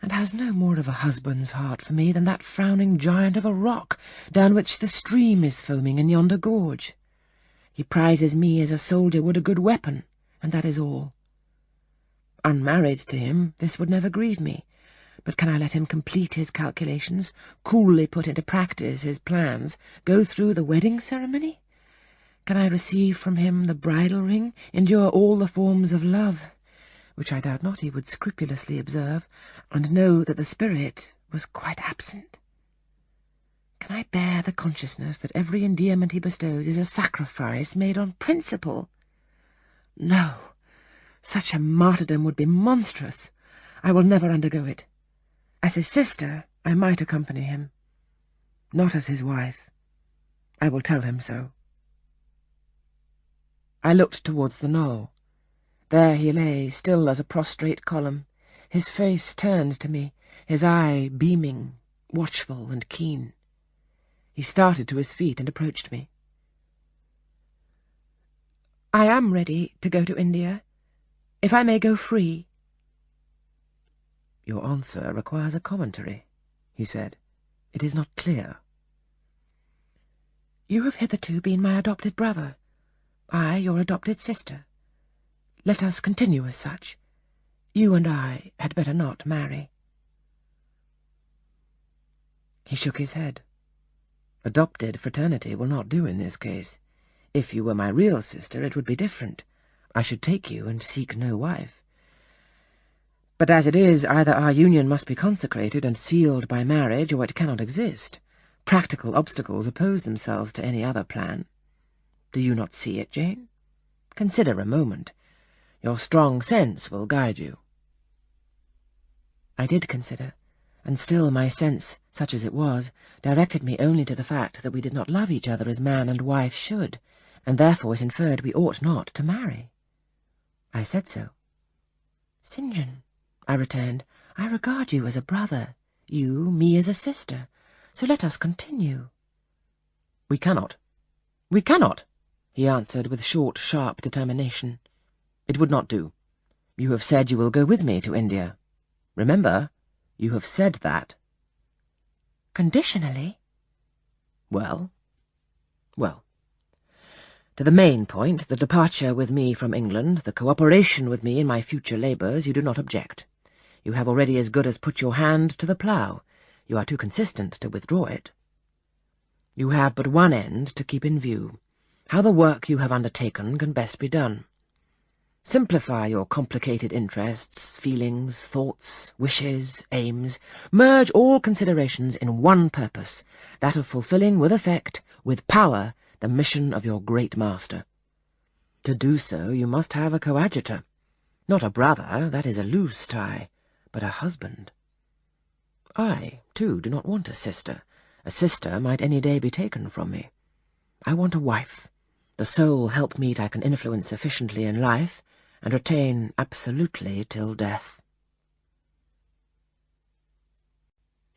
and has no more of a husband's heart for me than that frowning giant of a rock down which the stream is foaming in yonder gorge. He prizes me as a soldier would a good weapon, and that is all. Unmarried to him, this would never grieve me, but can I let him complete his calculations, coolly put into practice his plans, go through the wedding ceremony? Can I receive from him the bridal ring, endure all the forms of love, which I doubt not he would scrupulously observe, and know that the spirit was quite absent? Can I bear the consciousness that every endearment he bestows is a sacrifice made on principle? No, such a martyrdom would be monstrous. I will never undergo it. As his sister, I might accompany him. Not as his wife. I will tell him so. I looked towards the knoll. There he lay, still as a prostrate column, his face turned to me, his eye beaming, watchful and keen. He started to his feet and approached me. "I am ready to go to India, if I may go free." "Your answer requires a commentary," he said. "It is not clear." "You have hitherto been my adopted brother, I your adopted sister. Let us continue as such. You and I had better not marry." He shook his head. "Adopted fraternity will not do in this case. If you were my real sister, it would be different. I should take you and seek no wife. But as it is, either our union must be consecrated and sealed by marriage, or it cannot exist. Practical obstacles oppose themselves to any other plan. Do you not see it, Jane? Consider a moment. Your strong sense will guide you." I did consider, and still my sense, such as it was, directed me only to the fact that we did not love each other as man and wife should, and therefore it inferred we ought not to marry. I said so. St. John, I returned, I regard you as a brother, you me as a sister, so let us continue. We cannot. We cannot, he answered with short, sharp determination. It would not do. You have said you will go with me to India. Remember, you have said that. Conditionally? Well. To the main point, the departure with me from England, the cooperation with me in my future labours, you do not object. You have already as good as put your hand to the plough. You are too consistent to withdraw it. You have but one end to keep in view, how the work you have undertaken can best be done. Simplify your complicated interests, feelings, thoughts, wishes, aims. Merge all considerations in one purpose, that of fulfilling with effect, with power, the mission of your great master. To do so, you must have a coadjutor. Not a brother, that is a loose tie, but a husband. I, too, do not want a sister. A sister might any day be taken from me. I want a wife, the sole helpmeet I can influence sufficiently in life, and retain absolutely till death.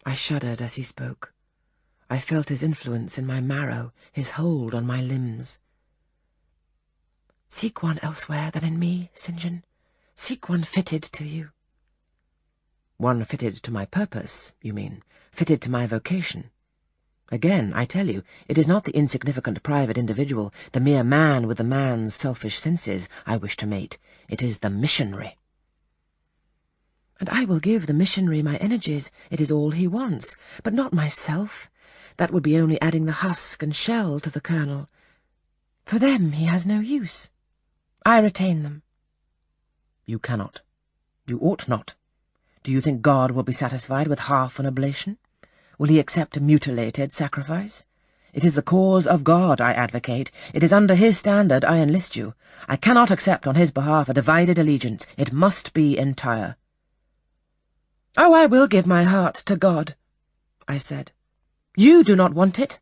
I shuddered as he spoke. I felt his influence in my marrow, his hold on my limbs. Seek one elsewhere than in me, St. John. Seek one fitted to you. One fitted to my purpose, you mean, fitted to my vocation. Again, I tell you, it is not the insignificant private individual, the mere man with the man's selfish senses, I wish to mate. It is the missionary. And I will give the missionary my energies. It is all he wants, but not myself. That would be only adding the husk and shell to the kernel. For them he has no use. I retain them. You cannot. You ought not. Do you think God will be satisfied with half an oblation? Will he accept a mutilated sacrifice? It is the cause of God I advocate. It is under his standard I enlist you. I cannot accept on his behalf a divided allegiance. It must be entire. Oh, I will give my heart to God, I said. You do not want it.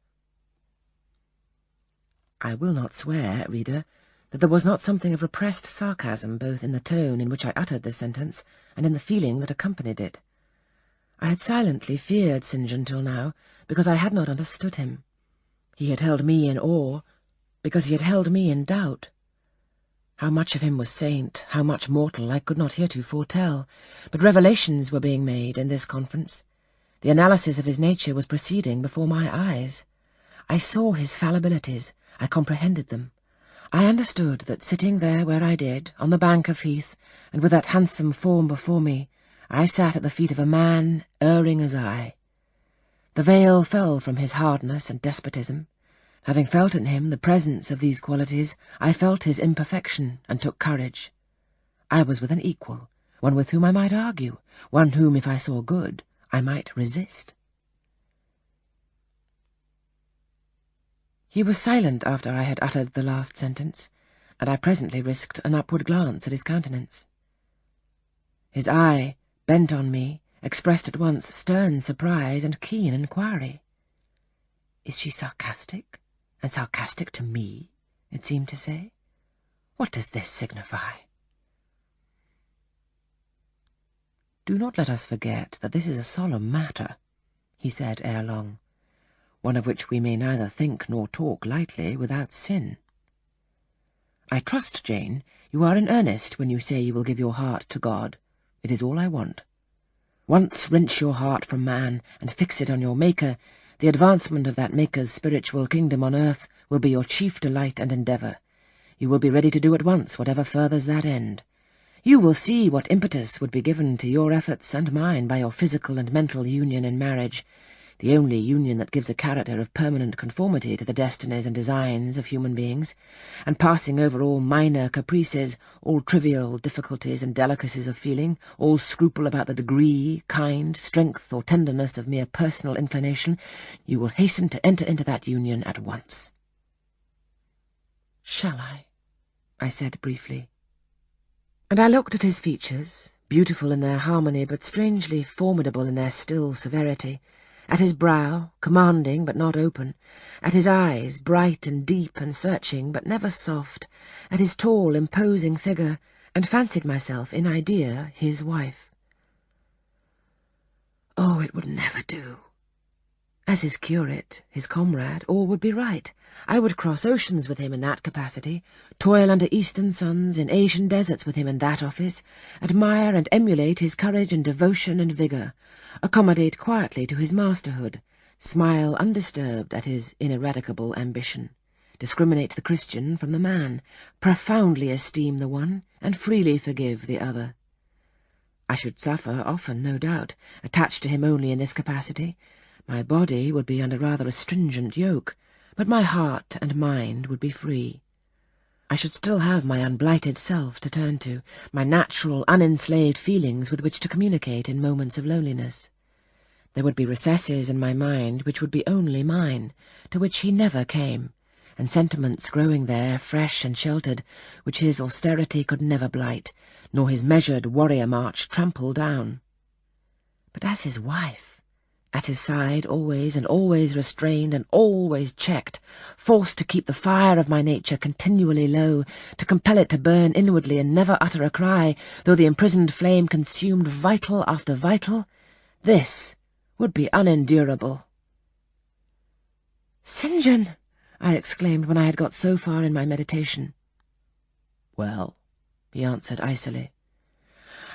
I will not swear, reader, that there was not something of repressed sarcasm both in the tone in which I uttered this sentence and in the feeling that accompanied it. I had silently feared St. John till now, because I had not understood him. He had held me in awe, because he had held me in doubt. How much of him was saint, how much mortal, I could not heretofore tell, but revelations were being made in this conference. The analysis of his nature was proceeding before my eyes. I saw his fallibilities, I comprehended them. I understood that sitting there where I did, on the bank of heath, and with that handsome form before me, I sat at the feet of a man erring as I. The veil fell from his hardness and despotism. Having felt in him the presence of these qualities, I felt his imperfection and took courage. I was with an equal, one with whom I might argue, one whom, if I saw good, I might resist. He was silent after I had uttered the last sentence, and I presently risked an upward glance at his countenance. His eye, bent on me, expressed at once stern surprise and keen inquiry. Is she sarcastic, and sarcastic to me, it seemed to say? What does this signify? Do not let us forget that this is a solemn matter, he said ere long, one of which we may neither think nor talk lightly without sin. I trust, Jane, you are in earnest when you say you will give your heart to God. It is all I want. Once wrench your heart from man and fix it on your Maker, the advancement of that Maker's spiritual kingdom on earth will be your chief delight and endeavour. You will be ready to do at once whatever furthers that end. You will see what impetus would be given to your efforts and mine by your physical and mental union in marriage, the only union that gives a character of permanent conformity to the destinies and designs of human beings, and passing over all minor caprices, all trivial difficulties and delicacies of feeling, all scruple about the degree, kind, strength, or tenderness of mere personal inclination, you will hasten to enter into that union at once. Shall I said briefly. And I looked at his features, beautiful in their harmony but strangely formidable in their still severity, at his brow, commanding but not open, at his eyes, bright and deep and searching but never soft, at his tall, imposing figure, and fancied myself in idea his wife. Oh, it would never do. As his curate, his comrade, all would be right. I would cross oceans with him in that capacity, toil under eastern suns, in Asian deserts with him in that office, admire and emulate his courage and devotion and vigour, accommodate quietly to his masterhood, smile undisturbed at his ineradicable ambition, discriminate the Christian from the man, profoundly esteem the one, and freely forgive the other. I should suffer often, no doubt, attached to him only in this capacity. My body would be under rather a stringent yoke, but my heart and mind would be free. I should still have my unblighted self to turn to, my natural, unenslaved feelings with which to communicate in moments of loneliness. There would be recesses in my mind which would be only mine, to which he never came, and sentiments growing there, fresh and sheltered, which his austerity could never blight, nor his measured warrior march trample down. But as his wife, at his side always, and always restrained and always checked, forced to keep the fire of my nature continually low, to compel it to burn inwardly and never utter a cry, though the imprisoned flame consumed vital after vital, this would be unendurable. "St. John!" I exclaimed when I had got so far in my meditation. "Well," he answered icily.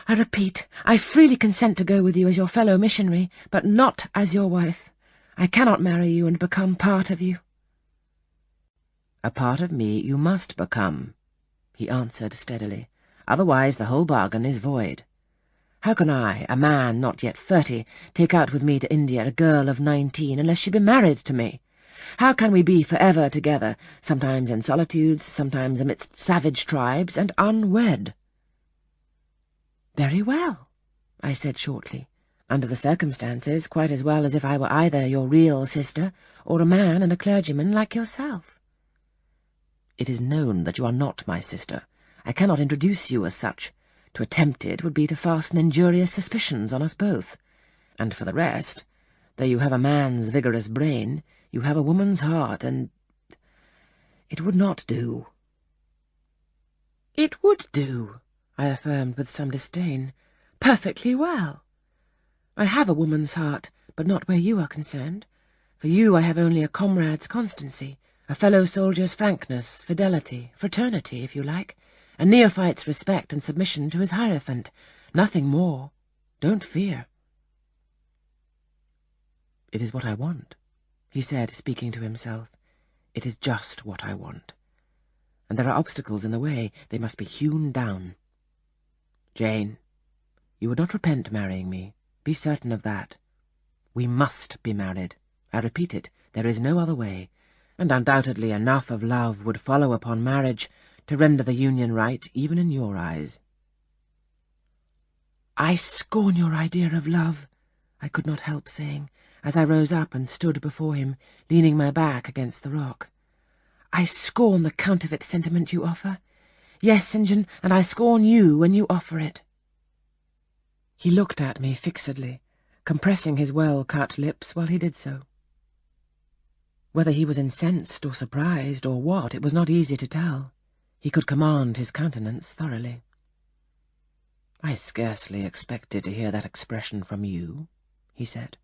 "I repeat, I freely consent to go with you as your fellow missionary, but not as your wife. I cannot marry you and become part of you." "A part of me you must become," he answered steadily. "Otherwise the whole bargain is void. How can I, a man not yet 30, take out with me to India a girl of 19 unless she be married to me? How can we be forever together, sometimes in solitudes, sometimes amidst savage tribes, and unwed?" "Very well," I said shortly. "Under the circumstances, quite as well as if I were either your real sister or a man and a clergyman like yourself." "It is known that you are not my sister. I cannot introduce you as such. To attempt it would be to fasten injurious suspicions on us both. And for the rest, though you have a man's vigorous brain, you have a woman's heart, and it would not do." "It would do," I affirmed with some disdain. "Perfectly well. I have a woman's heart, but not where you are concerned. For you I have only a comrade's constancy, a fellow soldier's frankness, fidelity, fraternity, if you like, a neophyte's respect and submission to his hierophant. Nothing more. Don't fear." "It is what I want," he said, speaking to himself. "It is just what I want. And there are obstacles in the way. They must be hewn down. Jane, you would not repent marrying me. Be certain of that. We must be married. I repeat it, there is no other way, and undoubtedly enough of love would follow upon marriage to render the union right even in your eyes." "I scorn your idea of love," I could not help saying, as I rose up and stood before him, leaning my back against the rock. "I scorn the counterfeit sentiment you offer. Yes, St. John, and I scorn you when you offer it." He looked at me fixedly, compressing his well-cut lips while he did so. Whether he was incensed or surprised or what, it was not easy to tell. He could command his countenance thoroughly. "I scarcely expected to hear that expression from you," he said.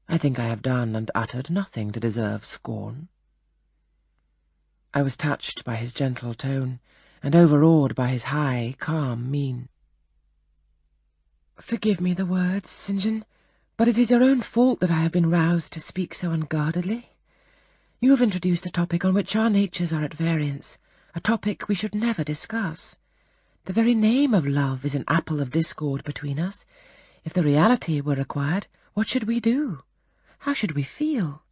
"I think I have done and uttered nothing to deserve scorn." I was touched by his gentle tone, and overawed by his high, calm mien. "Forgive me the words, St. John, but it is your own fault that I have been roused to speak so unguardedly. You have introduced a topic on which our natures are at variance, a topic we should never discuss. The very name of love is an apple of discord between us. If the reality were required, what should we do? How should we feel?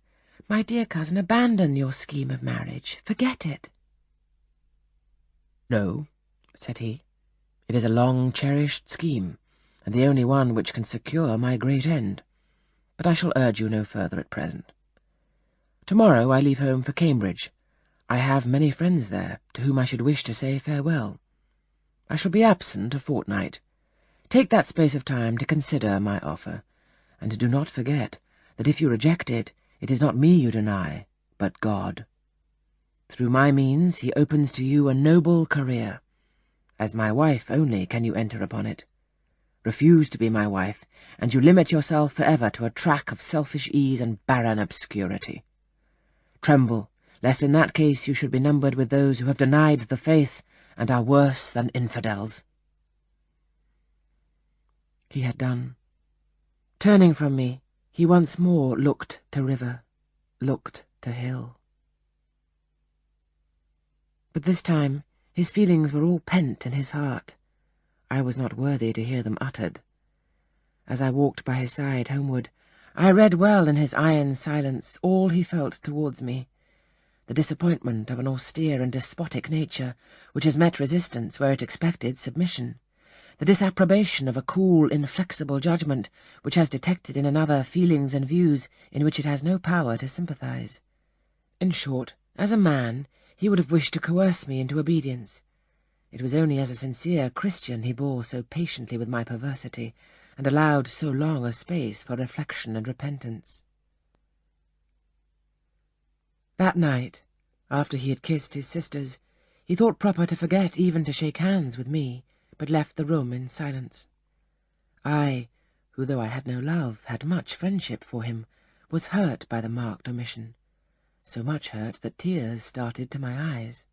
My dear cousin, abandon your scheme of marriage. Forget it." "No," said he. "It is a long-cherished scheme, and the only one which can secure my great end. But I shall urge you no further at present. Tomorrow I leave home for Cambridge. I have many friends there, to whom I should wish to say farewell. I shall be absent a fortnight. Take that space of time to consider my offer, and do not forget that if you reject it, it is not me you deny, but God. Through my means he opens to you a noble career, As my wife only can you enter upon it. Refuse to be my wife, and you limit yourself forever to a track of selfish ease and barren obscurity. Tremble, lest in that case you should be numbered with those who have denied the faith and are worse than infidels." He had done. Turning from me, he once more looked to river, looked to hill. But this time his feelings were all pent in his heart. I was not worthy to hear them uttered. As I walked by his side homeward, I read well in his iron silence all he felt towards me, the disappointment of an austere and despotic nature which has met resistance where it expected submission, the disapprobation of a cool, inflexible judgment which has detected in another feelings and views in which it has no power to sympathize. In short, as a man, he would have wished to coerce me into obedience. It was only as a sincere Christian he bore so patiently with my perversity, and allowed so long a space for reflection and repentance. That night, after he had kissed his sisters, he thought proper to forget even to shake hands with me, but left the room in silence. I, who, though I had no love, had much friendship for him, was hurt by the marked omission, so much hurt that tears started to my eyes.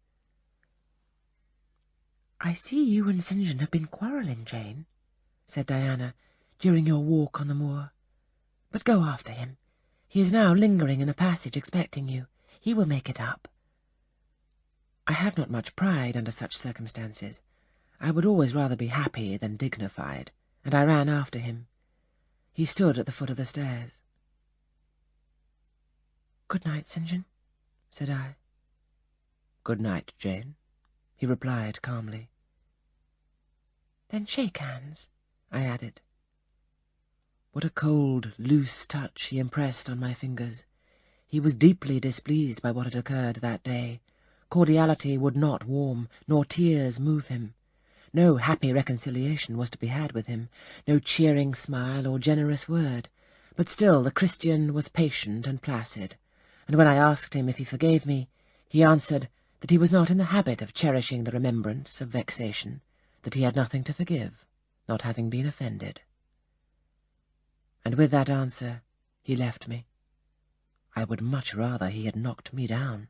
"I see you and St. John have been quarrelling, Jane," said Diana, "during your walk on the moor. But go after him. He is now lingering in the passage expecting you. He will make it up." I have not much pride under such circumstances. I would always rather be happy than dignified, and I ran after him. He stood at the foot of the stairs. "Good night, St. John," said I. "Good night, Jane," he replied calmly. "Then shake hands," I added. What a cold, loose touch he impressed on my fingers. He was deeply displeased by what had occurred that day. Cordiality would not warm, nor tears move him. No happy reconciliation was to be had with him, no cheering smile or generous word, but still the Christian was patient and placid, and when I asked him if he forgave me, he answered that he was not in the habit of cherishing the remembrance of vexation, that he had nothing to forgive, not having been offended. And with that answer he left me. I would much rather he had knocked me down.